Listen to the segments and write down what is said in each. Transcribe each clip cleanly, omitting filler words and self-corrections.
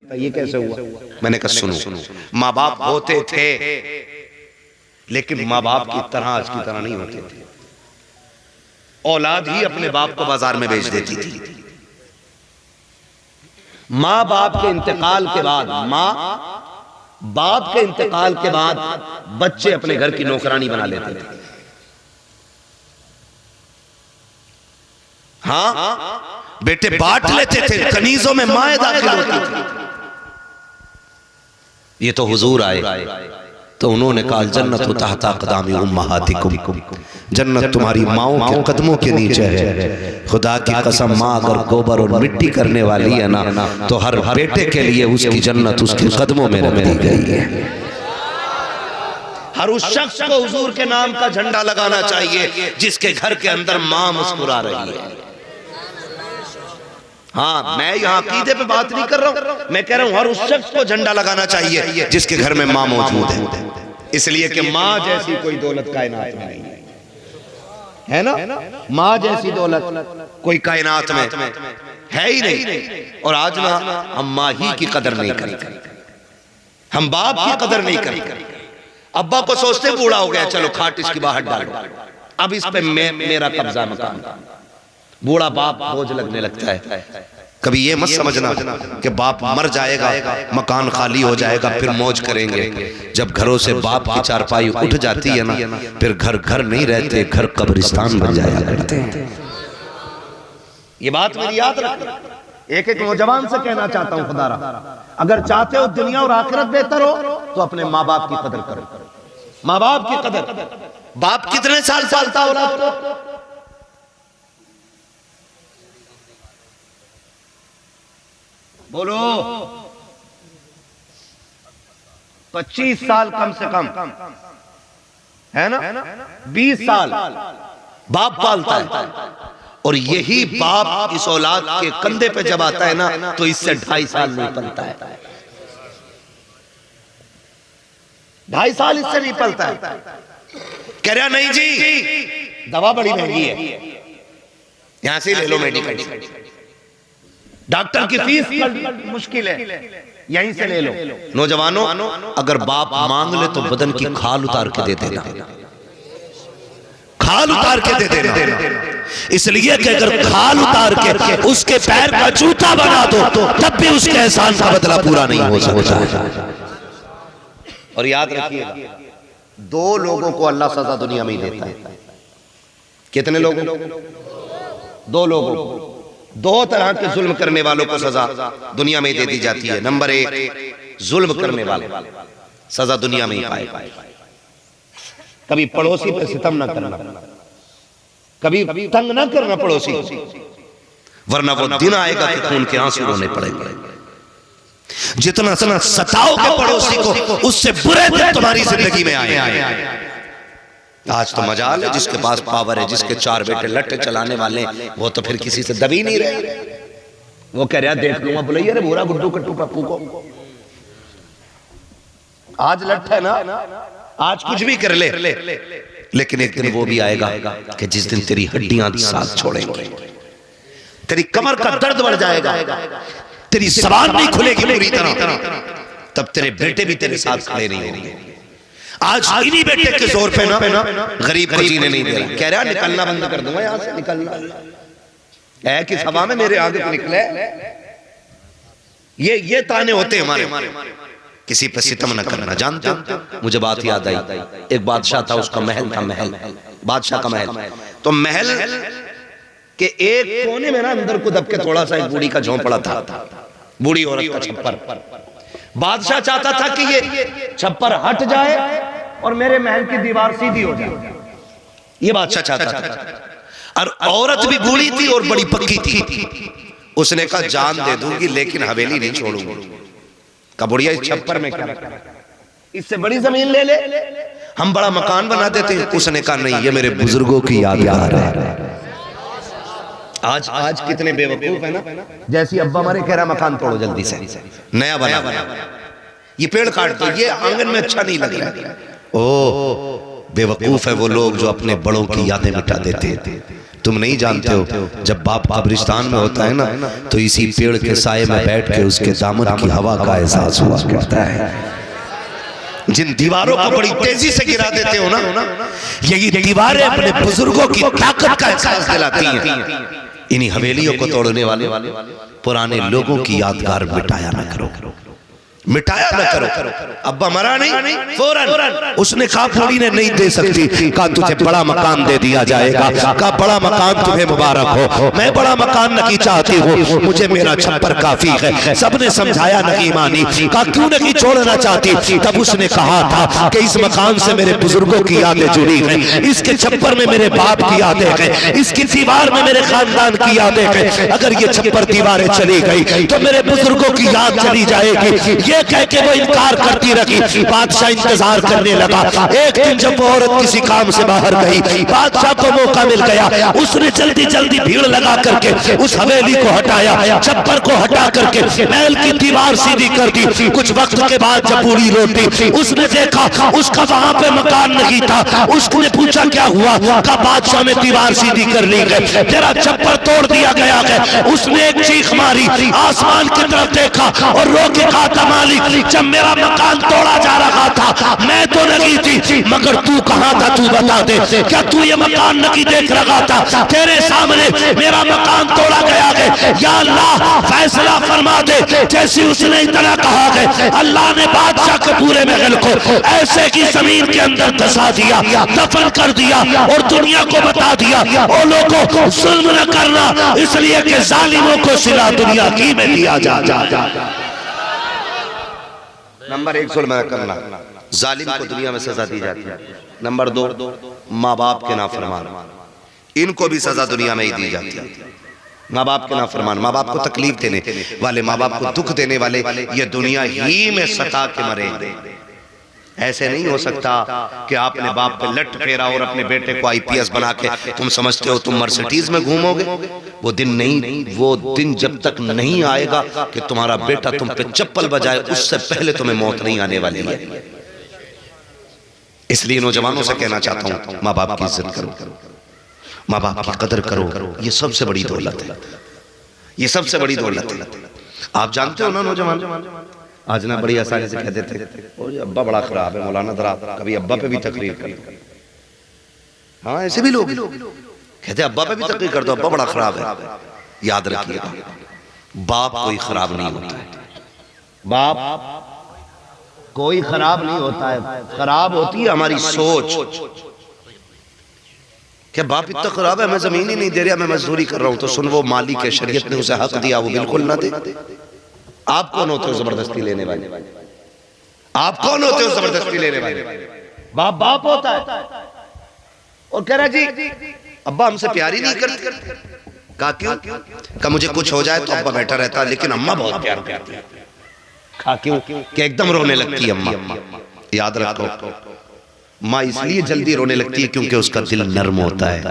ये कैसे हुआ? मैंने कहा सुनो, माँ बाप होते थे लेकिन माँ बाप की तरह आज की तरह नहीं होते थे। औलाद ही अपने बाप को बाजार में बेच देती थी। माँ बाप के इंतकाल के बाद, माँ बाप के इंतकाल के बाद बच्चे अपने घर की नौकरानी बना लेते थे। हाँ, बेटे बांट लेते थे, कनीजों में माएँ दाखिल होती थी। ये तो हुजूर आए तो उन्होंने कहा जन्नत तहता क़दामी उम्महातिकुम, जन्नत तुम्हारी माओं के कदमों के नीचे है। खुदा की कसम, माँ अगर गोबर और मिट्टी करने वाली है ना, तो हर बेटे के लिए उसकी जन्नत उसके कदमों में रख दी गई है। हर उस शख्स को हुजूर के नाम का झंडा लगाना चाहिए जिसके घर के अंदर माँ मुस्कुरा रही है। हाँ, मैं यहाँ अकीदे पे बात नहीं कर रहा हूँ, मैं कह रहा हूँ हर उस शख्स को झंडा लगाना चाहिए जिसके घर में माँ मौजूद है। इसलिए कि माँ जैसी कोई दौलत कायनात में नहीं है ना, माँ जैसी दौलत कोई कायनात में है ही नहीं। और आज ना हम माँ ही की कदर नहीं करते, हम बाप की कदर नहीं करते। अब्बा को सोचते बूढ़ा हो गया, चलो खाट इसकी बाहर डालो, अब इस पे मेरा कब्जा मकान। बूढ़ा बाप बोझ लगने लगता है। कभी ये मत समझना कि बाप मर जाएगा, मकान खाली हो जाएगा, फिर मौज करेंगे। जब घरों से बाप की चारपाई उठ जाती है ना, फिर घर घर नहीं रहते, घर कब्रिस्तान बन जाया करते हैं। ये बात मेरी याद रख। एक एक नौजवान से कहना चाहता हूं, खुदारा अगर चाहते हो दुनिया और आखिरत बेहतर हो तो अपने माँ बाप की कदर करो। माँ बाप की कदर। बाप कितने साल पालता औलाद को? बोलो, 25 साल कम से कम है ना, 20 साल बाप पालता है। और यही बाप इस औलाद के कंधे पे जब आता है ना, तो इससे 2.5 साल नहीं पलता है। 2.5 साल इससे नहीं पलता है। कह रहा नहीं जी, दवा बड़ी महंगी है, यहां से ले लो मेडिकल, डॉक्टर की फीस मुश्किल है, यहीं से ले लो। नौजवानों, अगर बाप मांग ले तो बदन की खाल उतार के दे देना, खाल उतार के दे देना। इसलिए कि अगर खाल उतार के उसके पैर का जूता बना दो तब भी उसके एहसान का बदला पूरा नहीं हो सकता। और याद रखिएगा, 2 लोगों को अल्लाह सजा दुनिया में ही देता है। कितने लोगों? 2 लोगों को। 2 तरह के जुल्म करने वालों को सजा दुनिया में दे दी जाती है। नंबर 1, जुल्म करने वाले सजा दुनिया में ही पाए। कभी पड़ोसी पे सितम न करना, कभी तंग न करना पड़ोसी, वरना वो दिन आएगा कि खून के आंसू रोने पड़ेंगे। जितना सताओगे पड़ोसी को, उससे बुरे दिन तुम्हारी जिंदगी में आए। आज तो मजाल है जिसके पास पावर है, जिसके 4 बेटे लट्ठे चलाने वाले, वो तो फिर किसी से दबी नहीं रहे। वो कह रहा देख लूंगा, बोले यार बुरा गुड्डू कट्टू पप्पू को आज लट्ठ है ना, आज कुछ भी कर ले, लेकिन एक दिन वो भी आएगा कि जिस दिन तेरी हड्डियां साथ छोड़ेंगे, तेरी कमर का दर्द बढ़ जाएगा, तेरी जबान नहीं खुलेगी पूरी तरह, तब तेरे बेटे भी तेरे साथ खड़े नहीं होंगे। आज इन्हीं बेटे के जोर पे ना गरीब को जीने नहीं दे रहा। कह रहा निकलना बंद कर दूंगा यहां से, निकलना है किस हवा में मेरे आगे तो निकले। ये ताने होते हमारे। किसी पे सितम न करना। जानते हो, मुझे बात याद आई, एक बादशाह था, उसका महल था, महल, बादशाह का महल। तो महल के एक कोने में ना अंदर को दब के थोड़ा सा एक बूढ़ी का झोंपड़ा था, बूढ़ी औरत का छप्पर। बादशाह चाहता था कि ये छप्पर हट जाए और मेरे महल की दीवार सीधी हो जाए, ये बादशाह चाहता था। और औरत भी बूढ़ी थी और बड़ी पक्की थी। उसने कहा जान दे दूंगी लेकिन हवेली नहीं छोड़ूंगी। का बुढ़िया इस छप्पर में क्या रखा, इससे बड़ी जमीन ले ले, हम बड़ा मकान बना देते हैं। उसने कहा नहीं, ये मेरे बुजुर्गों की यादगार है। आज कितने बेवकूफ है ना, जैसी अब्बा हमारे कह रहा मकान तोड़ो जल्दी से, नया बना, ये पेड़ काट दो, ये आंगन में अच्छा नहीं लग रहा। ओ बेवकूफ है वो लोग जो अपने बड़ों की यादें मिटा देते। तुम नहीं जानते हो, जब बाप कब्रिस्तान में होता है ना तो इसी पेड़ के साए में बैठ के उसके दामन की हवा का एहसास हुआ करता है। जिन दीवारों को बड़ी तेजी से गिरा देते हो ना, यही दीवारें अपने बुजुर्गों की ताकत का एहसास दिलाती हैं। इन्हीं हवेलियों को तोड़ने वाले पुराने लोगों की यादगार मिटाया ना करो, मिटाया ना करो। अब्बा मरा नहीं, फौरन उसने कहा फौरी ने नहीं दे सकती, कहा तुझे बड़ा मकान दे दिया जाएगा, कहा बड़ा मकान तुम्हें मुबारक हो, मैं बड़ा मकान नहीं चाहती हूँ, मुझे मेरा छप्पर काफी है। सबने समझाया नहीं मानी, कहा क्यों नहीं छोड़ना चाहती। तब उसने कहा था कि इस मकान से मेरे बुजुर्गों की यादें जुड़ी हैं, इसके छप्पर में मेरे बाप की यादें हैं, इसकी दीवार में मेरे खानदान की यादें हैं। अगर ये छप्पर दीवारें चली गई तो मेरे बुजुर्गों की याद चली जाएगी। ये कह के वो इनकार करती रही। बादशाह इंतजार करने लगा। एक दिन जब वो औरत किसी काम से बाहर गई, बादशाह को मौका मिल गया। उसने जल्दी जल्दी भीड़ लगा करके उस हवेली को हटाया, छप्पर को हटा करके महल की दीवार सीधी कर दी। कुछ वक्त के बाद जब पूरी लौटी, उसने देखा उसका वहां पे मकान नहीं था। उसने पूछा क्या हुआ, का बादशाह ने दीवार सीधी कर ली है, तेरा छप्पर तोड़ दिया गया है। उसने एक चीख मारी, आसमान की तरफ देखा और रो के कहा था मालिक, जब मेरा मकान तोड़ा जा रहा था मैं तो नहीं थी, मगर तू कहां था, तू बता दे, क्या तू ये मकान नहीं देख रहा था? तेरे सामने मेरा मकान तोड़ा गया है, या अल्लाह फैसला फरमा दे। जैसे उसने इतना कहा है, अल्लाह ने बादशाह के पूरे महल को ऐसे की जमीन के अंदर धसा दिया, दफन कर दिया और दुनिया को बता दिया, ओ लोगों जुल्म न करना, इसलिए कि जालिमों को सिला दुनिया की में दिया जा। नंबर 1 जुल्म करना, जालिम को दुनिया में सजा दी जाती है। नंबर 2 माँ बाप के नाफरमान, इनको भी सजा दुनिया में ही दी जाती है। माँ बाप के नाफरमान, माँ बाप को तकलीफ देने वाले, माँ बाप को दुख देने वाले, ये दुनिया ही में सता के मरेंगे। ऐसे नहीं हो सकता कि आपने बाप पे लट फेरा और अपने बेटे को आईपीएस बना के तुम समझते हो तुम मर्सिडीज में घूमोगे। वो दिन नहीं, वो दिन जब तक नहीं आएगा कि तुम्हारा बेटा तुम पे चप्पल बजाए, उससे पहले तुम्हें मौत नहीं आने वाली है। इसलिए नौजवानों से कहना चाहता हूं, माँ बाप की इज्जत करो, माँ बाप की कदर करो। ये सबसे बड़ी दौलत है, ये सबसे बड़ी दौलत है। आप जानते हो ना नौजवान, आज ना बड़ी आसानी से कह देते अब्बा बड़ा खराब है, मौलाना दरा कभी अब्बा पे भी तकरीर कर। हाँ ऐसे भी लोग कहते अब्बा पे भी तकरीर कर दो, अब्बा बड़ा खराब है। याद रखिएगा, बाप कोई खराब नहीं होता है, बाप कोई खराब नहीं होता है, खराब होती है हमारी सोच। क्या बाप इतना खराब है, मैं जमीन ही नहीं दे रहा, मैं मजदूरी कर रहा हूं, तो सुन वो मालिक है, शरीयत ने उसे हक दिया, वो बिल्कुल ना दे। आप कौन होते हो जबरदस्ती लेने वाले? आप कौन होते हो जबरदस्ती लेने वाले? बाप बाप होता है। और कह रहा जी अब्बा हमसे प्यार ही नहीं करते। कहा क्यों? कहा मुझे कुछ हो जाए तो अब्बा बैठा रहता, लेकिन अम्मा बहुत प्यार करती है। कहा क्यों? कि एकदम रोने लगती है अम्मा। याद रखो, माँ इसलिए जल्दी रोने लगती है क्योंकि उसका दिल नर्म होता है,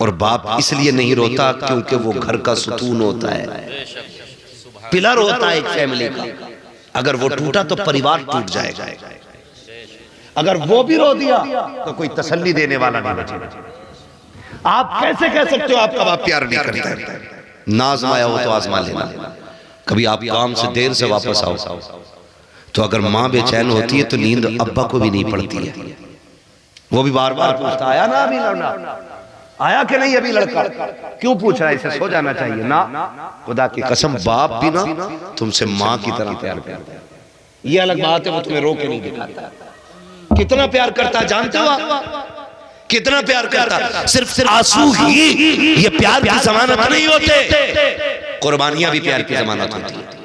और बाप इसलिए नहीं रोता क्योंकि वो घर का सुकून होता है, पिलर होता है एक फैमिली का। अगर वो टूटा तो परिवार टूट जाएगा, अगर वो भी रो दिया तो कोई तसल्ली देने वाला नहीं बचेगा। आप कैसे कह सकते हो आपका बाप प्यार नहीं करता है? ना आजमाया हो तो आजमा लेना। कभी आप काम से देर से वापस आओ तो अगर माँ बेचैन होती है तो नींद अब्बा को भी नहीं पड़ती है, वो भी बार बार पूछता आया ना अभी लड़ना, आया कि नहीं अभी लड़का, क्यों पूछ रहा है, इसे सो जाना चाहिए ना। खुदा की कसम बाप भी ना तुमसे माँ की तरह प्यार करता है। ये अलग बात है, वो तुम्हें रो के नहीं दिखाता कितना प्यार करता है। जानते हो आप कितना प्यार करता? सिर्फ आंसू ही ये प्यार की जमानत नहीं होते, कुर्बानियां भी प्यार की जमानत होती है।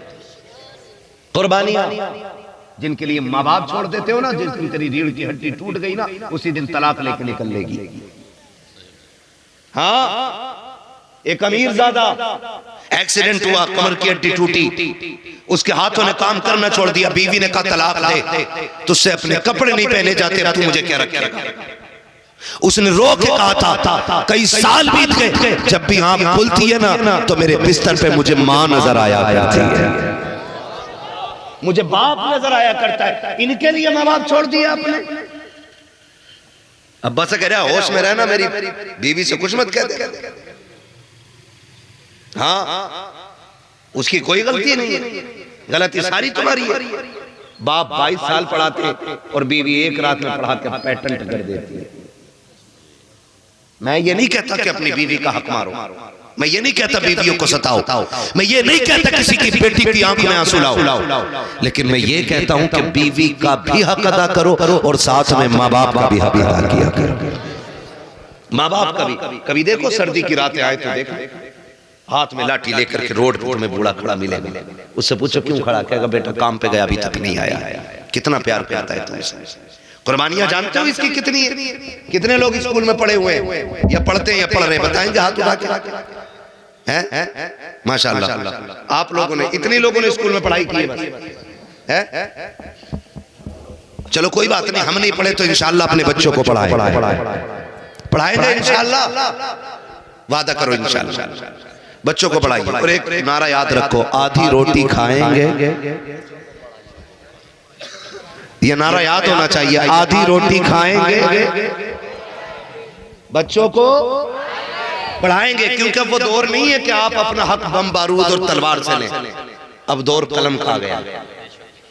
कुर्बानियां जिनके लिए माँ बाप छोड़ देते हो ना, जिस दिन तेरी रीढ़ की हड्डी टूट गई ना, उसी दिन तलाक लेके निकल लेगी। हाँ, एक अमीरजादा एक्सीडेंट हुआ, कमर की हड्डी टूटी, उसके हाथों ने काम करना छोड़ दिया, बीवी ने कहा तलाक दे, तुझसे अपने कपड़े नहीं पहने जाते, अब तू मुझे क्या रखेगा। उसने रो के कहा था, कई साल बीत गए, जब भी आंख खुलती है ना तो मेरे बिस्तर पे मुझे माँ नजर आया करती है, मुझे बाप नजर आया करता है। इनके लिए माँ बाप छोड़ दिया आपने। अब्बा से कह रहा होश में रहना, मेरी बीवी से कुछ मत कह दे। हाँ, उसकी कोई गलती नहीं है, गलती सारी तुम्हारी है। बाप 22 साल पढ़ाते और बीवी एक रात में पढ़ा के पेटेंट कर देती है। मैं ये नहीं कहता कि अपनी बीवी का हक मारो, मैं ये नहीं कहता बीवियों को सताओ, मैं ये नहीं कहता किसी की बेटी की आंख में आंसू लाओ, लेकिन मैं ये कहता हूं कि बीवी का भी हक अदा करो और साथ में माँ बाप का भी हक अदा किया करो। माँ बाप का भी। कभी देखो सर्दी की रातें आए तो देखो हाथ में लाठी लेकर के रोड पर तुम्हें बूढ़ा खड़ा मिलेगा, उससे पूछो क्यों खड़ा, कहेगा बेटा काम पे गया अभी तक नहीं आया। कितना प्यार करता है तुमसे। कुर्बानियां जानते हो इसकी कितनी है? कितने लोग स्कूल में पढ़े हुए हैं या पढ़ते हैं या पढ़ रहे हैं, बताएंगे हाथ उठा के? हैं माशाल्लाह, आप लोगों ने, इतने लोगों ने स्कूल में पढ़ाई की है बस, है? चलो कोई बात नहीं, हम नहीं पढ़े तो इंशाल्लाह अपने बच्चों को पढ़ाएंगे इंशाल्लाह, वादा करो इंशाल्लाह बच्चों को पढ़ाइए। और एक नारा याद रखो, आधी रोटी खाएंगे, ये नारा याद होना चाहिए, आधी रोटी खाएंगे, बच्चों को पढ़ाएंगे, क्योंकि वो दौर नहीं है कि आप अपना हक बम बारूद और तलवार से लें। अब दौर कलम का आ गया,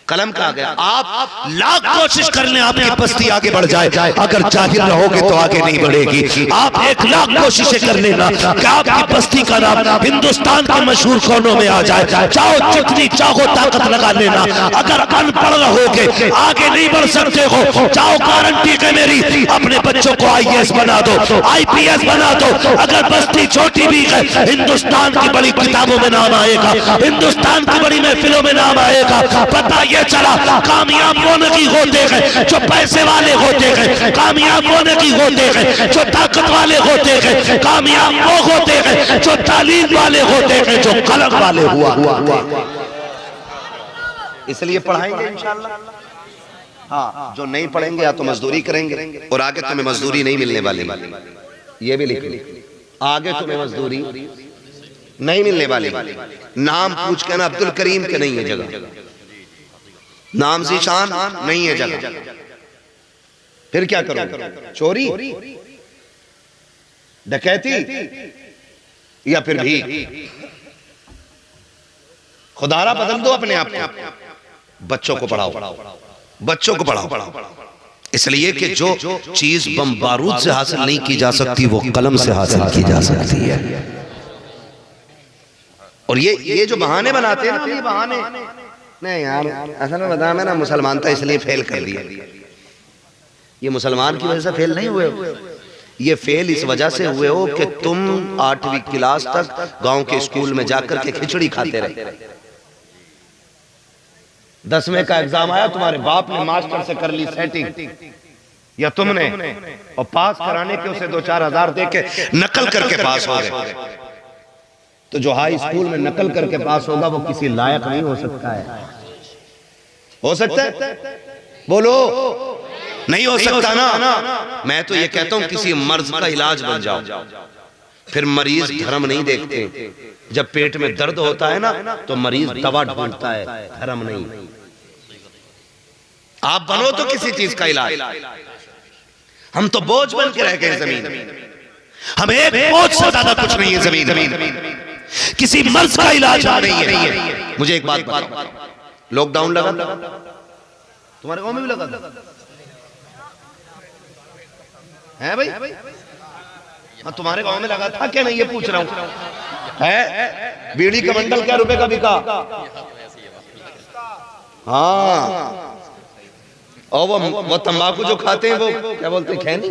कलम का आ गया। आप लाख कोशिश कर लें आपकी बस्ती आगे बढ़ जाए, अगर जाहिर रहोगे तो आगे नहीं बढ़ेगी। आप 1 लाख कोशिशें कर लेना कि आपकी बस्ती का नाम हिंदुस्तान के मशहूर कोनों में आ जाए, चाहो जितनी चाहो ताकत लगा लेना, अगर अनपढ़ रहोगे आगे नहीं बढ़ सकते हो। चाहो गारंटी है मेरी, अपने बच्चों को IAS बना दो, IPS बना दो, अगर बस्ती छोटी भी है हिंदुस्तान की बड़ी किताबों में नाम आएगा, हिंदुस्तान की बड़ी महफिलों में नाम आएगा। पता ये चला, कामयाब होने की होते हैं जो पैसे वाले होते हैं, कामयाब होने की होते हैं जो ताकत वाले होते हैं, कामयाब वो होते हैं जो तालीम वाले होते हैं, जो कलम वाले हुआ। इसलिए पढ़ाएंगे इंशाल्लाह। हाँ, जो नहीं पढ़ेंगे या तो मजदूरी करेंगे, और आगे तुम्हें मजदूरी नहीं मिलने वाली, ये भी लिख लो, आगे तुम्हें मजदूरी नहीं मिलने वाली। नाम पूछ के ना अब्दुल करीम के नहीं है जगह, नाम ज़ीशान नहीं है जगह, फिर क्या करो? चोरी, डकैती, या फिर भी खुदारा बदल दो अपने आप को। बच्चों को पढ़ाओ, बच्चों को पढ़ाओ, इसलिए कि जो चीज बम बारूद से हासिल नहीं की जा सकती वो कलम से हासिल की जा सकती है। और ये जो बहाने बनाते हैं ना, ये बहाने नहीं यार, असल में बता, मैं ना मुसलमान था इसलिए फेल कर दिया। ये मुसलमान की वजह से फेल नहीं हुए, ये फेल इस वजह से हुए हो कि तुम 8वीं क्लास तक गांव के स्कूल में जाकर के खिचड़ी खाते रहे। 10वें का एग्जाम आया, तुम्हारे बाप ने मास्टर से कर ली सेटिंग या तुमने, और पास कराने के उसे 2-4 हजार दे के नकल करके पास हो गए। तो जो हाई स्कूल में नकल करके पास होगा वो किसी लायक नहीं हो सकता है। हो सकता है? बोलो, नहीं हो सकता ना। मैं तो ये कहता हूं किसी मर्ज का इलाज बन जाओ। फिर मरीज धर्म नहीं देखते, जब पेट में दर्द होता है ना तो मरीज दवा ढूंढता है, धर्म नहीं। आप बनो तो किसी चीज का इलाज। हम तो बोझ बन के रह गए जमीन, हम एक बोझ से ज्यादा कुछ नहीं है जमीन। किसी मर्ज का इलाज नहीं है। मुझे एक बात बताओ, लॉकडाउन लगा तुम्हारे गांव में भी लगा है भाई? हाँ, तुम्हारे गांव में लगा था क्या नहीं, ये पूछ रहा हूं। है बीड़ी का बंडल क्या रुपए का बिका? हाँ, और वो तंबाकू जो खाते हैं वो क्या बोलते हैं, खैनी,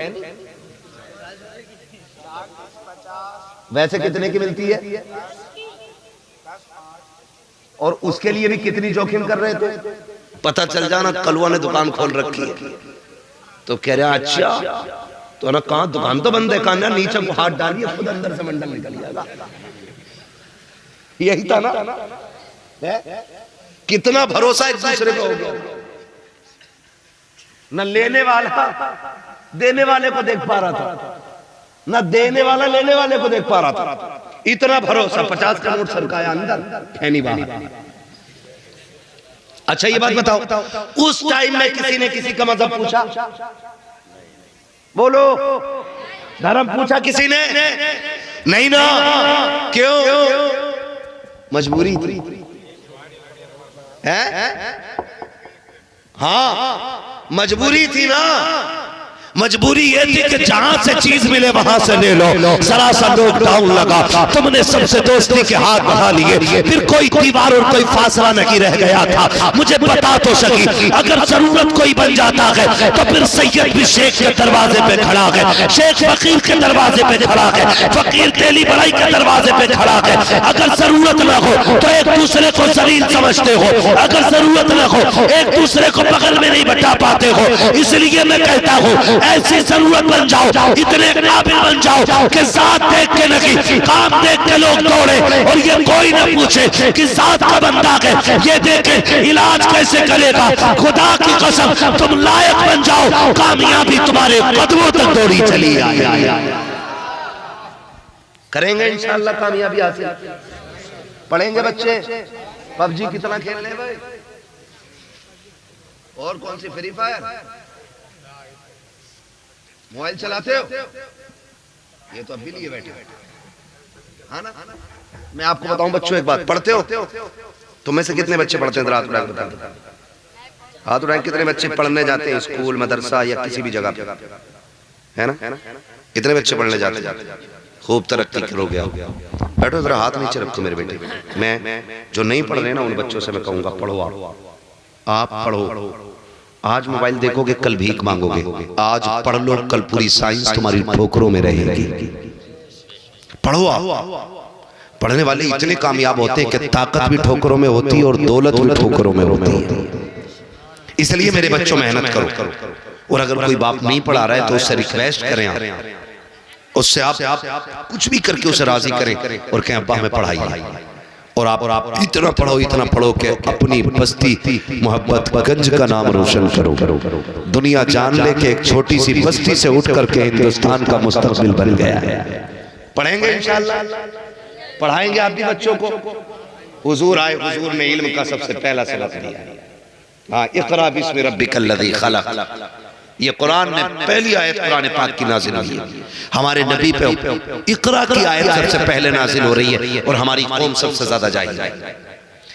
वैसे कितने की मिलती है? और उसके लिए भी कितनी जोखिम कर रहे थे? पता चल जाना कलवा ने दुकान खोल रखी है तो कह रहा अच्छा, तो ना कहां दुकान तो बंद है, कहां ना नीचे को हाथ डालिए खुद अंदर से मंडल निकल जाएगा। यही था ना। कितना भरोसा एक दूसरे पे हो गया, न लेने वाला देने वाले को देख पा रहा था, न देने वाला लेने वाले को देख पा रहा था। इतना भरोसा, 50 का नोट सरकाया अंदर, खैनी बाहर। अच्छा ये बात बताओ, उस टाइम में किसी ने किसी का मजहब पूछा? बोलो, धर्म पूछा किसी ने? नहीं ना। क्यों? मजबूरी थी है? हाँ, मजबूरी थी ना। मजबूरी ये थी कि जहां से चीज मिले वहां से ले लो। जरा सा लॉकडाउन लगा, तुमने सबसे दोस्ती के हाथ बढ़ा लिए, फिर कोई दीवार और कोई फासला नहीं रह गया था। मुझे बता तो सकी, अगर जरूरत कोई बन जाता है तो फिर सैयद भी शेख के दरवाजे पे खड़ा है, शेख फकीर के दरवाजे पे खड़ा है, फकीर तेली बड़ाई के दरवाजे पे खड़ा है। अगर जरूरत न हो तो एक दूसरे को जलील समझते हो, अगर जरूरत न हो एक दूसरे को बगल में नहीं बैठा पाते हो। इसलिए मैं कहता हूँ ऐसी जरूरत बन जाओ, इतने काबिल बन जाओ कि जात देख के नहीं, काम देख के लोग दौड़े और ये कोई न पूछे कि जात का बंदा है, ये देखे इलाज कैसे करेगा। खुदा की कसम तुम लायक बन जाओ, कामयाबी तुम्हारे कदमों तक दौड़ी चली आए। करेंगे इंशाअल्लाह कामयाबी हासिल। पढ़ेंगे बच्चे, पबजी कितना खेल ले भाई, और कौन सी फ्री फायर, मोबाइल चलाते हो? ये तो अभी लिए बैठे हाँ ना। मैं आपको बताऊं बच्चों एक बात, पढ़ते हो? तुम में से कितने बच्चे पढ़ते हैं? रात उठाएं, हाथ उठाएं। कितने बच्चे पढ़ने जाते हैं स्कूल, मदरसा या किसी भी जगह पे? है ना? इतने बच्चे पढ़ने जाते हैं, खूब तरक्की करोगे। बैठो जरा, हाथ नीचे रखो मेरे बेटे। मैं जो नहीं पढ़ रहे ना उन बच्चों से मैं कहूंगा पढ़ो, आप पढ़ो। आज मोबाइल देखोगे, कल भीख मांगोगे। आज पढ़ लो, कल पूरी साइंस तुम्हारी ठोकरों में रहेगी। पढ़ो आप। पढ़ने वाले इतने कामयाब होते हैं कि ताकत भी ठोकरों में होती है और दौलत भी ठोकरों में होती है। इसलिए मेरे बच्चों मेहनत करो, और अगर कोई बाप नहीं पढ़ा रहा है तो उससे रिक्वेस्ट करें, उससे आप कुछ भी करके उसे राजी करें और कहें अब्बा हमें पढ़ाइए। और आप इतना पढ़ो कि अपनी बस्ती मोहब्बतगंज का नाम रोशन करो। दुनिया जान ले कि एक छोटी सी बस्ती से उठ करके हिंदुस्तान का मुस्तकबिल बन गया है। पढ़ेंगे इंशाअल्लाह, पढ़ाएंगे आप भी बच्चों को। हुजूर आए, हुजूर ने इल्म का सबसे पहला सबक दिया। हाँ, इक़रा बिस्मि रब्बिकल लज़ी खलक़। ये कुरान ने पहली आयत कुरान पाक की नाजिल हुई है। हमारे नबी पे इक़रा की आयत सबसे पहले नाजिल हो रही है और हमारी कौम सबसे ज्यादा जाहिल है।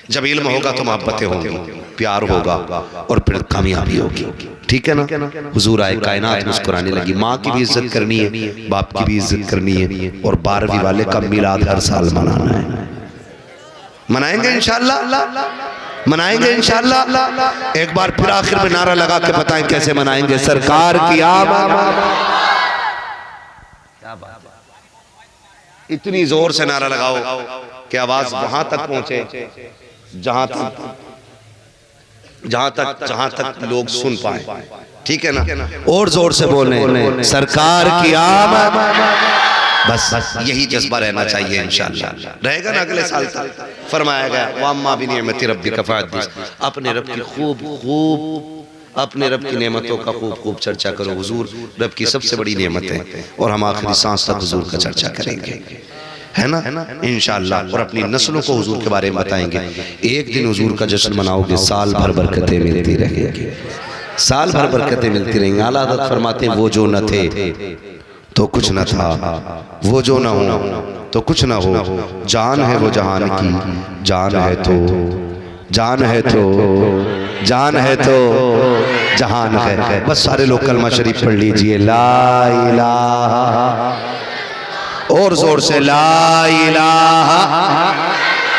जब इल्म होगा तो मोहब्बतें होंगी, प्यार होगा और फिर कामयाबी होगी। ठीक है ना? हुजूर आए, कायनात मुस्कुराने लगी। माँ की भी इज्जत करनी है, बाप की भी इज्जत करनी है, और 12वीं वाले का मिलाद हर साल मनाना है। मनाएंगे इंशाअल्लाह, मनाएंगे इंशाअल्लाह। एक बार फिर आखिर में नारा लगा के बताएं कैसे मनाएंगे। सरकार की इतनी जोर से नारा लगाओ कि आवाज वहां तक पहुंचे जहां तक लोग सुन पाए। ठीक है ना? और जोर से बोलने, सरकार की बस यही जज्बा रहना चाहिए। इंशाअल्लाह रहेगा ना अगले साल तक। फरमाया गया वाम्मा बिनिअमति रब्बिका फहद्दिस, अपने रब की अपने रब की नेमतों का खूब चर्चा करो। हुजूर रब की सबसे बड़ी नेमत है और हम आखिरी सांस तक हुजूर का चर्चा करेंगे, है ना इंशाअल्लाह। और अपनी नस्लों को हुजूर के बारे में बताएंगे। एक दिन हुजूर का जश्न मनाओगे, साल भर बरकतें मिलती रहेंगी, साल भर बरकतें मिलती रहेंगी। आला हज़रत फरमाते हैं वो जो न थे तो कुछ न था, वो जो न हो तो कुछ न हो। जान है वो जहान की, जान है तो जान है तो जहान है। बस सारे लोग कलमा शरीफ पढ़ लीजिए, ला इलाहा, और जोर से ला इलाहा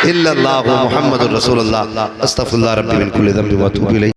इल्लल्लाहु मुहम्मदुर रसूलुल्लाह, अस्तगफिरुल्लाह रब्बी मिन कुल्ली ज़ंबिन व अतूबु इलैह।